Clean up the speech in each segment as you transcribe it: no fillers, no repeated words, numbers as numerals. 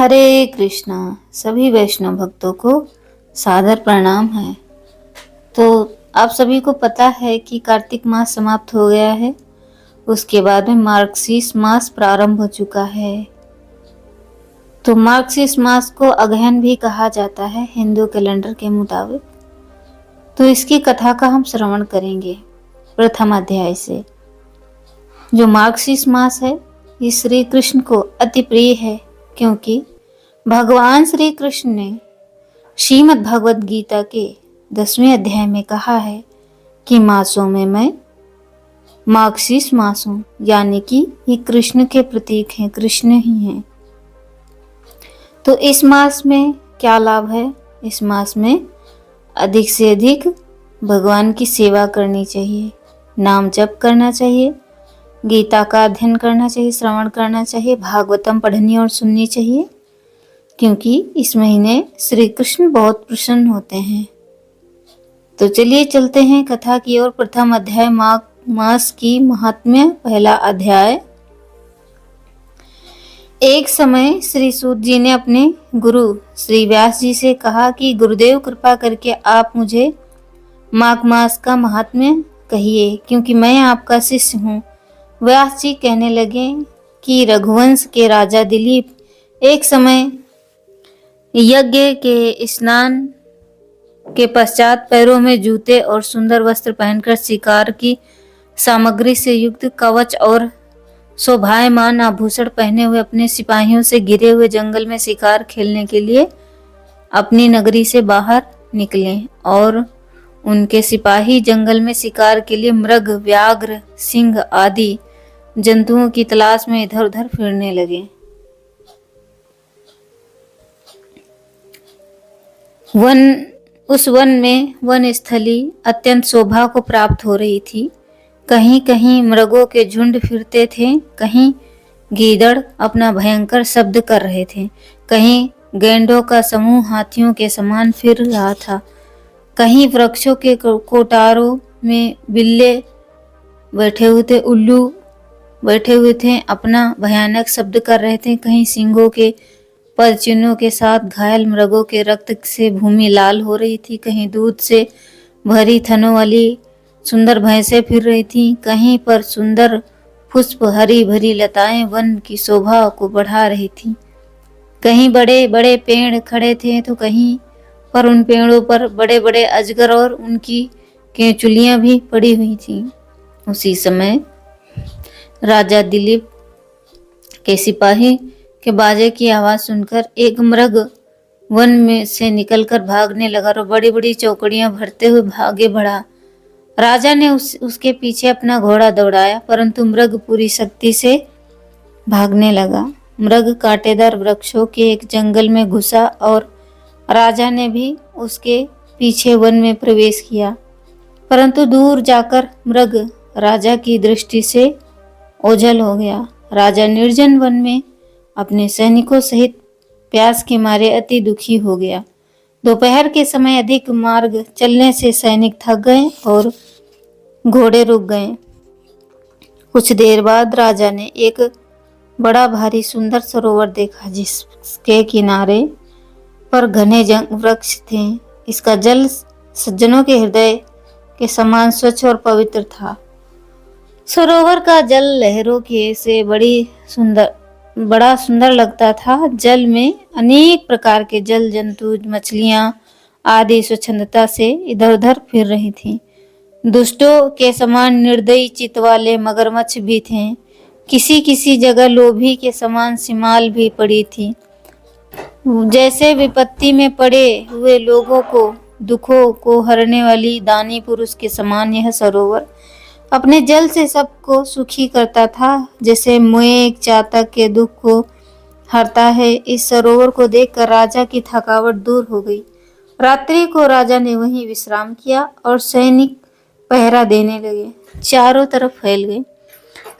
हरे कृष्णा। सभी वैष्णव भक्तों को सादर प्रणाम है। तो आप सभी को पता है कि कार्तिक मास समाप्त हो गया है। उसके बाद में मार्गशीर्ष मास प्रारंभ हो चुका है। तो मार्गशीर्ष मास को अगहन भी कहा जाता है हिंदू कैलेंडर के मुताबिक। तो इसकी कथा का हम श्रवण करेंगे प्रथम अध्याय से। जो मार्गशीर्ष मास है ये श्री कृष्ण को अति प्रिय है, क्योंकि भगवान श्री कृष्ण ने श्रीमद् भगवद गीता के 10वें अध्याय में कहा है कि मासों में मैं मार्गशीर्ष मास हूं, यानी कि ये कृष्ण के प्रतीक हैं, कृष्ण ही हैं। तो इस मास में क्या लाभ है? इस मास में अधिक से अधिक भगवान की सेवा करनी चाहिए, नाम जप करना चाहिए, गीता का अध्ययन करना चाहिए, श्रवण करना चाहिए, भागवतम पढ़नी और सुननी चाहिए, क्योंकि इस महीने श्री कृष्ण बहुत प्रसन्न होते हैं। तो चलिए चलते हैं कथा की ओर। प्रथम अध्याय माघ मास की महात्म्य। पहला अध्याय। एक समय श्री सूत जी ने अपने गुरु श्री व्यास जी से कहा कि गुरुदेव, कृपा करके आप मुझे माघ मास का महात्म्य कहिए, क्योंकि मैं आपका शिष्य हूँ। व्यास जी कहने लगे कि रघुवंश के राजा दिलीप एक समय यज्ञ के स्नान के पश्चात पैरों में जूते और सुंदर वस्त्र पहनकर शिकार की सामग्री से युक्त कवच और शोभायमान आभूषण पहने हुए अपने सिपाहियों से घिरे हुए जंगल में शिकार खेलने के लिए अपनी नगरी से बाहर निकले, और उनके सिपाही जंगल में शिकार के लिए मृग, व्याघ्र, सिंह आदि जंतुओं की तलाश में इधर उधर फिरने लगे। उस वन में वन स्थली अत्यंत शोभा को प्राप्त हो रही थी। कहीं कहीं मृगों के झुंड फिरते थे, कहीं गीदड़ अपना भयंकर शब्द कर रहे थे, कहीं गैंडों का समूह हाथियों के समान फिर रहा था, कहीं वृक्षों के कोटारों में बिल्ले बैठे हुए थे, उल्लू बैठे हुए थे, अपना भयानक शब्द कर रहे थे, कहीं सिंगों के पदचिन्हों के साथ घायल मृगों के रक्त से भूमि लाल हो रही थी, कहीं दूध से भरी थनों वाली सुंदर भैंसें फिर रही थी, कहीं पर सुंदर पुष्प हरी भरी लताएं वन की शोभा को बढ़ा रही थी, कहीं बड़े बड़े पेड़ खड़े थे तो कहीं पर उन पेड़ों पर बड़े बड़े अजगर और उनकी केंचुलियां भी पड़ी हुई थी। उसी समय राजा दिलीप के सिपाही के बाजे की आवाज सुनकर एक मृग वन में से निकलकर भागने लगा और बड़ी बड़ी चौकड़ियां भरते हुए आगे बढ़ा। राजा ने उसके पीछे अपना घोड़ा दौड़ाया, परंतु मृग पूरी शक्ति से भागने लगा। मृग कांटेदार वृक्षों के एक जंगल में घुसा और राजा ने भी उसके पीछे वन में प्रवेश किया, परंतु दूर जाकर मृग राजा की दृष्टि से ओझल हो गया। राजा निर्जन वन में अपने सैनिकों सहित प्यास के मारे अति दुखी हो गया। दोपहर के समय अधिक मार्ग चलने से सैनिक थक गए और घोड़े रुक गए। कुछ देर बाद राजा ने एक बड़ा भारी सुंदर सरोवर देखा, जिसके किनारे पर घने वृक्ष थे। इसका जल सज्जनों के हृदय के समान स्वच्छ और पवित्र था। सरोवर का जल लहरों के से बड़ा सुंदर लगता था। जल में अनेक प्रकार के जल जंतु, मछलियां आदि स्वच्छंदता से इधर उधर फिर रही थीं। दुष्टों के समान निर्दयी चित्त वाले मगरमच्छ भी थे। किसी किसी जगह लोभी के समान सिमाल भी पड़ी थी। जैसे विपत्ति में पड़े हुए लोगों को दुखों को हरने वाली दानी पुरुष के समान यह सरोवर अपने जल से सबको सुखी करता था, जैसे मेघ चातक के दुख को हरता है। इस सरोवर को देखकर राजा की थकावट दूर हो गई। रात्रि को राजा ने वहीं विश्राम किया और सैनिक पहरा देने लगे, चारों तरफ फैल गए।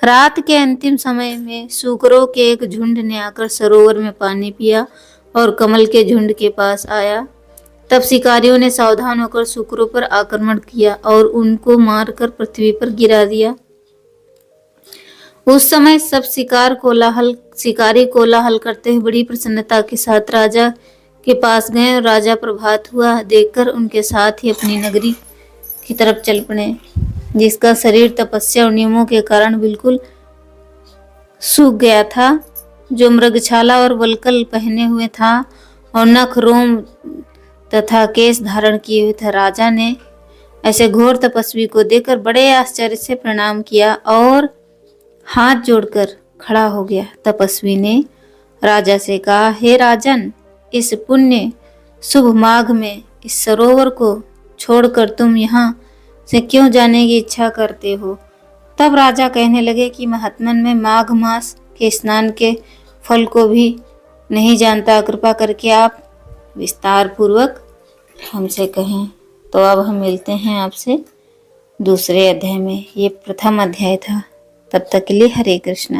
रात के अंतिम समय में सूकरों के एक झुंड ने आकर सरोवर में पानी पिया और कमल के झुंड के पास आया। तब शिकारियों ने सावधान होकर सूकरों पर आक्रमण किया और उनको मारकर पृथ्वी पर गिरा दिया। उस समय सब शिकारी कोलाहल करते हुए बड़ी प्रसन्नता के साथ राजा के पास गए और राजा प्रभात हुआ देखकर उनके साथ ही अपनी नगरी की तरफ चल पड़े, जिसका शरीर तपस्या और नियमों के कारण बिल्कुल सूख गया था, जो मृगछाला और वल्कल पहने हुए था और नख रोम तथा केश धारण किए हुए था। राजा ने ऐसे घोर तपस्वी को देखकर बड़े आश्चर्य से प्रणाम किया और हाथ जोड़कर खड़ा हो गया। तपस्वी ने राजा से कहा, हे राजन, इस पुण्य शुभ माघ में इस सरोवर को छोड़कर तुम यहाँ से क्यों जाने की इच्छा करते हो? तब राजा कहने लगे कि महात्मन में माघ मास के स्नान के फल को भी नहीं जानता, कृपा करके आप विस्तार पूर्वक हमसे कहें। तो अब हम मिलते हैं आपसे दूसरे अध्याय में। ये प्रथम अध्याय था। तब तक के लिए हरे कृष्णा।